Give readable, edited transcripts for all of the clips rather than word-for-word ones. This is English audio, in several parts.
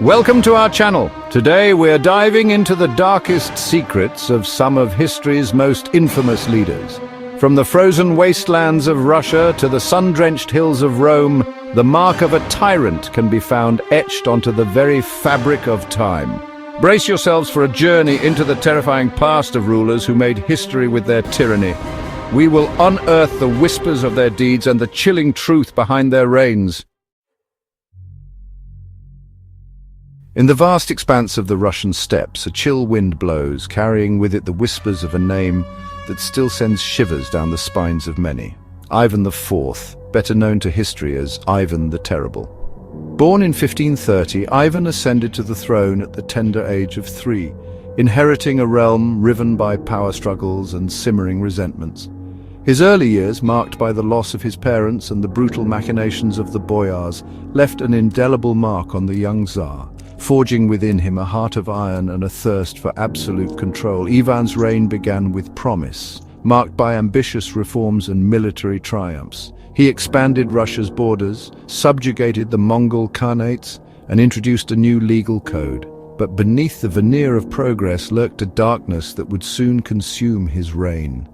Welcome to our channel. Today we're diving into the darkest secrets of some of history's most infamous leaders. From the frozen wastelands of Russia to the sun-drenched hills of Rome, the mark of a tyrant can be found etched onto the very fabric of time. Brace yourselves for a journey into the terrifying past of rulers who made history with their tyranny. We will unearth the whispers of their deeds and the chilling truth behind their reigns. In the vast expanse of the Russian steppes, a chill wind blows, carrying with it the whispers of a name that still sends shivers down the spines of many. Ivan IV, better known to history as Ivan the Terrible. Born in 1530, Ivan ascended to the throne at the tender age of 3, inheriting a realm riven by power struggles and simmering resentments. His early years, marked by the loss of his parents and the brutal machinations of the boyars, left an indelible mark on the young Tsar, forging within him a heart of iron and a thirst for absolute control. Ivan's reign began with promise, marked by ambitious reforms and military triumphs. He expanded Russia's borders, subjugated the Mongol Khanates, and introduced a new legal code. But beneath the veneer of progress lurked a darkness that would soon consume his reign.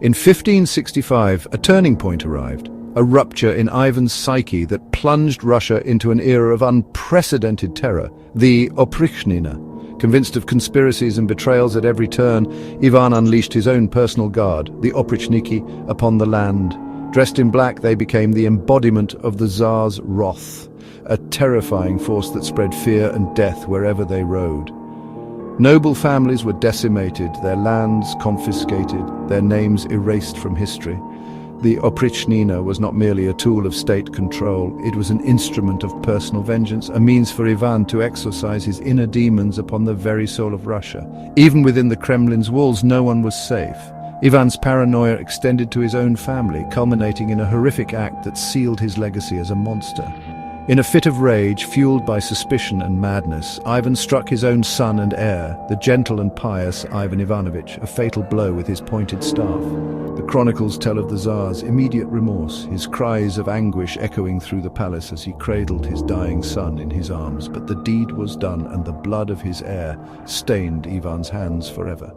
In 1565, a turning point arrived, a rupture in Ivan's psyche that plunged Russia into an era of unprecedented terror, the Oprichnina. Convinced of conspiracies and betrayals at every turn, Ivan unleashed his own personal guard, the Oprichniki, upon the land. Dressed in black, they became the embodiment of the Tsar's wrath, a terrifying force that spread fear and death wherever they rode. Noble families were decimated, their lands confiscated, their names erased from history. The Oprichnina was not merely a tool of state control, it was an instrument of personal vengeance, a means for Ivan to exorcise his inner demons upon the very soul of Russia. Even within the Kremlin's walls, no one was safe. Ivan's paranoia extended to his own family, culminating in a horrific act that sealed his legacy as a monster. In a fit of rage, fueled by suspicion and madness, Ivan struck his own son and heir, the gentle and pious Ivan Ivanovich, a fatal blow with his pointed staff. The chronicles tell of the Tsar's immediate remorse, his cries of anguish echoing through the palace as he cradled his dying son in his arms. But the deed was done, and the blood of his heir stained Ivan's hands forever.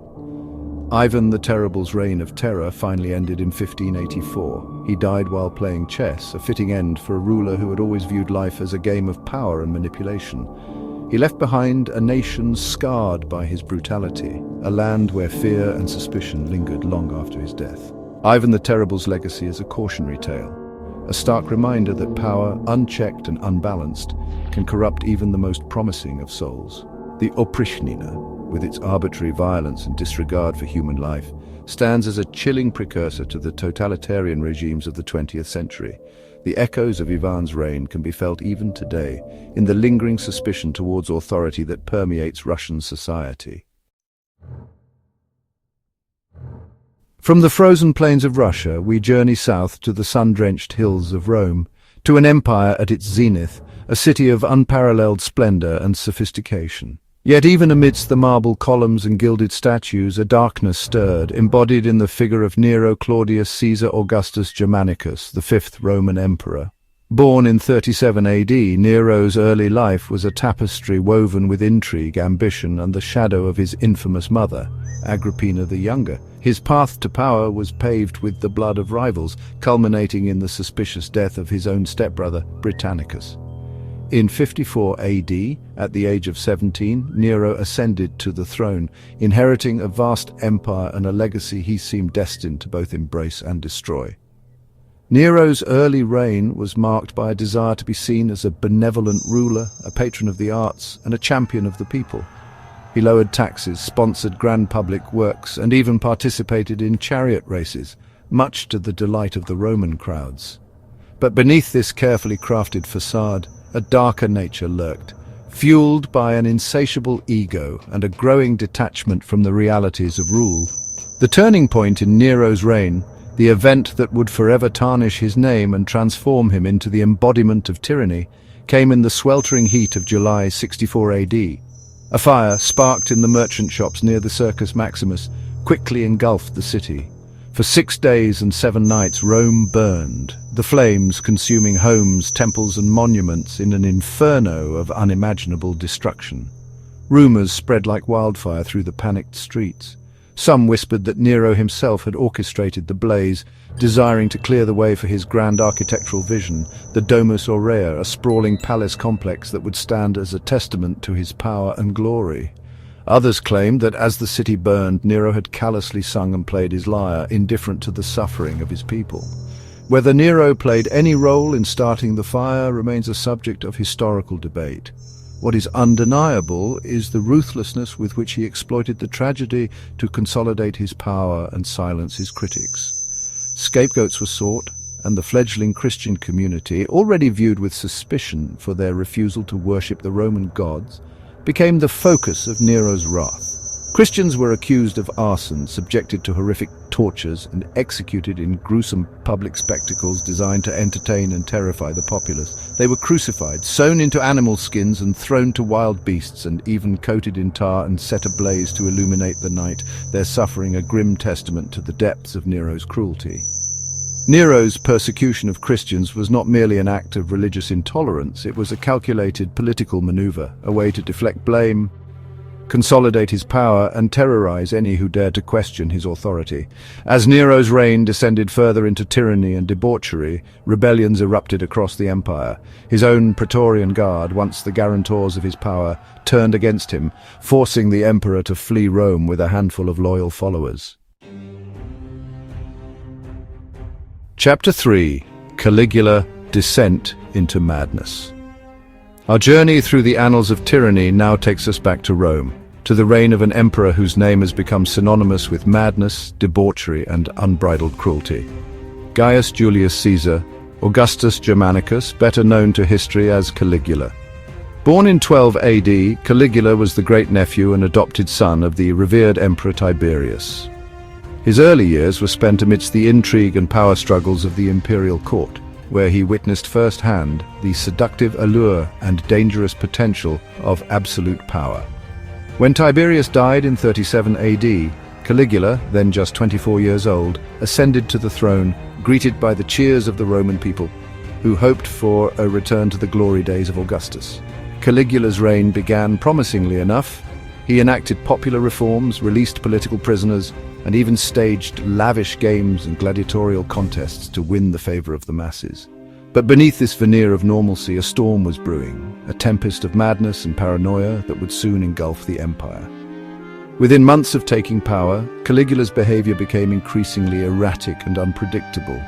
Ivan the Terrible's reign of terror finally ended in 1584. He died while playing chess, a fitting end for a ruler who had always viewed life as a game of power and manipulation. He left behind a nation scarred by his brutality, a land where fear and suspicion lingered long after his death. Ivan the Terrible's legacy is a cautionary tale, a stark reminder that power, unchecked and unbalanced, can corrupt even the most promising of souls. The Oprichnina, with its arbitrary violence and disregard for human life, stands as a chilling precursor to the totalitarian regimes of the 20th century. The echoes of Ivan's reign can be felt even today in the lingering suspicion towards authority that permeates Russian society. From the frozen plains of Russia, we journey south to the sun-drenched hills of Rome, to an empire at its zenith, a city of unparalleled splendor and sophistication. Yet even amidst the marble columns and gilded statues, a darkness stirred, embodied in the figure of Nero Claudius Caesar Augustus Germanicus, the 5th Roman emperor. Born in 37 AD, Nero's early life was a tapestry woven with intrigue, ambition, and the shadow of his infamous mother, Agrippina the Younger. His path to power was paved with the blood of rivals, culminating in the suspicious death of his own stepbrother, Britannicus. In 54 AD, at the age of 17, Nero ascended to the throne, inheriting a vast empire and a legacy he seemed destined to both embrace and destroy. Nero's early reign was marked by a desire to be seen as a benevolent ruler, a patron of the arts, and a champion of the people. He lowered taxes, sponsored grand public works, and even participated in chariot races, much to the delight of the Roman crowds. But beneath this carefully crafted facade, a darker nature lurked, fueled by an insatiable ego and a growing detachment from the realities of rule. The turning point in Nero's reign, the event that would forever tarnish his name and transform him into the embodiment of tyranny, came in the sweltering heat of July 64 AD. A fire, sparked in the merchant shops near the Circus Maximus, quickly engulfed the city. For 6 days and 7 nights Rome burned, the flames consuming homes, temples and monuments in an inferno of unimaginable destruction. Rumors spread like wildfire through the panicked streets. Some whispered that Nero himself had orchestrated the blaze, desiring to clear the way for his grand architectural vision, the Domus Aurea, a sprawling palace complex that would stand as a testament to his power and glory. Others claimed that as the city burned, Nero had callously sung and played his lyre, indifferent to the suffering of his people. Whether Nero played any role in starting the fire remains a subject of historical debate. What is undeniable is the ruthlessness with which he exploited the tragedy to consolidate his power and silence his critics. Scapegoats were sought, and the fledgling Christian community, already viewed with suspicion for their refusal to worship the Roman gods, became the focus of Nero's wrath. Christians were accused of arson, subjected to horrific tortures, and executed in gruesome public spectacles designed to entertain and terrify the populace. They were crucified, sewn into animal skins and thrown to wild beasts, and even coated in tar and set ablaze to illuminate the night, their suffering a grim testament to the depths of Nero's cruelty. Nero's persecution of Christians was not merely an act of religious intolerance, it was a calculated political maneuver, a way to deflect blame, consolidate his power, and terrorize any who dared to question his authority. As Nero's reign descended further into tyranny and debauchery, rebellions erupted across the empire. His own Praetorian Guard, once the guarantors of his power, turned against him, forcing the emperor to flee Rome with a handful of loyal followers. Chapter 3. Caligula, Descent into Madness. Our journey through the annals of tyranny now takes us back to Rome, to the reign of an emperor whose name has become synonymous with madness, debauchery, and unbridled cruelty. Gaius Julius Caesar, Augustus Germanicus, better known to history as Caligula. Born in 12 AD, Caligula was the great-nephew and adopted son of the revered Emperor Tiberius. His early years were spent amidst the intrigue and power struggles of the imperial court, where he witnessed firsthand the seductive allure and dangerous potential of absolute power. When Tiberius died in 37 AD, Caligula, then just 24 years old, ascended to the throne, greeted by the cheers of the Roman people, who hoped for a return to the glory days of Augustus. Caligula's reign began promisingly enough. He enacted popular reforms, released political prisoners, and even staged lavish games and gladiatorial contests to win the favor of the masses. But beneath this veneer of normalcy, a storm was brewing, a tempest of madness and paranoia that would soon engulf the empire. Within months of taking power, Caligula's behavior became increasingly erratic and unpredictable.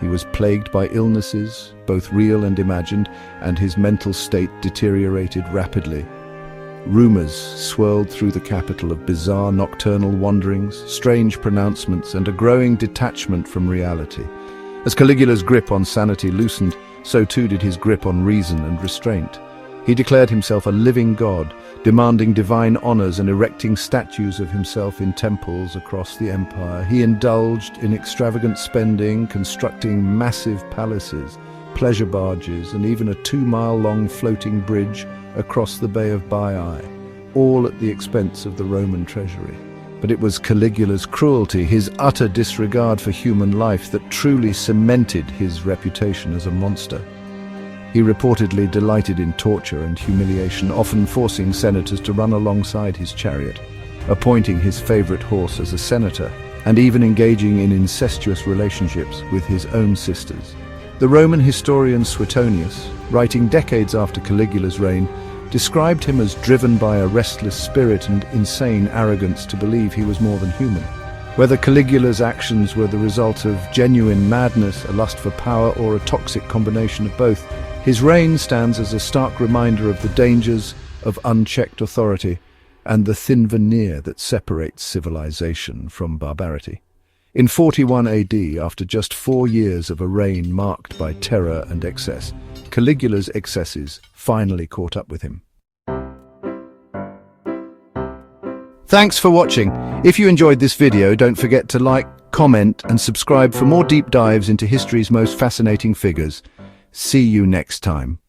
He was plagued by illnesses, both real and imagined, and his mental state deteriorated rapidly. Rumors swirled through the capital of bizarre nocturnal wanderings, strange pronouncements, and a growing detachment from reality. As Caligula's grip on sanity loosened, so too did his grip on reason and restraint. He declared himself a living god, demanding divine honors and erecting statues of himself in temples across the empire. He indulged in extravagant spending, constructing massive palaces, pleasure barges, and even a 2-mile-long floating bridge across the Bay of Baiae, all at the expense of the Roman treasury. But it was Caligula's cruelty, his utter disregard for human life, that truly cemented his reputation as a monster. He reportedly delighted in torture and humiliation, often forcing senators to run alongside his chariot, appointing his favorite horse as a senator, and even engaging in incestuous relationships with his own sisters. The Roman historian Suetonius, writing decades after Caligula's reign, described him as driven by a restless spirit and insane arrogance to believe he was more than human. Whether Caligula's actions were the result of genuine madness, a lust for power, or a toxic combination of both, his reign stands as a stark reminder of the dangers of unchecked authority and the thin veneer that separates civilization from barbarity. In 41 AD, after just 4 years of a reign marked by terror and excess, Caligula's excesses finally caught up with him. Thanks for watching. If you enjoyed this video, don't forget to like, comment, and subscribe for more deep dives into history's most fascinating figures. See you next time.